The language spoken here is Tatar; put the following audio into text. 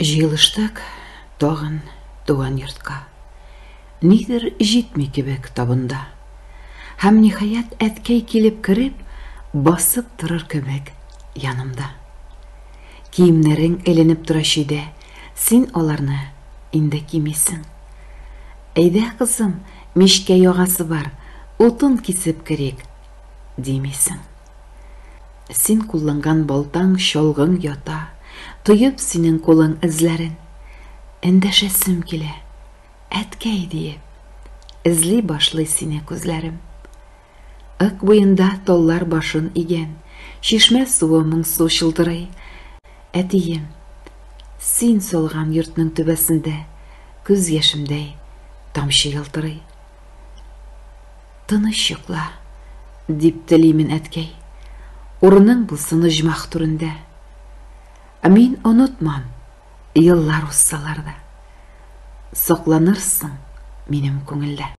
Жыйылыштык тагын туган йортка. Нидер җитми кебек табында. Һәм ниһаять әткәй килеп кереп, басып торыр кебек янымда. Киемнәрең эленеп тора шиде, син аларны инде кимисең. Әйдә, кызым, мишкә ягасы бар, утын кисеп керик, димисең. Син кулланган балтаң чалгың ята, тоеп синең кулың эзләрен. Эндәшәсем килә, әткәй диеп, эзли башлый сине күзләрем. Ык буенда таллар башын игән, чишмә суы моңсу чылтырый. Әтием, син солган йортның түбәсендә, күз яшемдәй тамчы ялтырый. Тыныч йокла, дип телимен әткәй, урының булсын оҗмах түрендә. Мин онытмам, еллар уссалар да, сакланырсың минем күңелдә.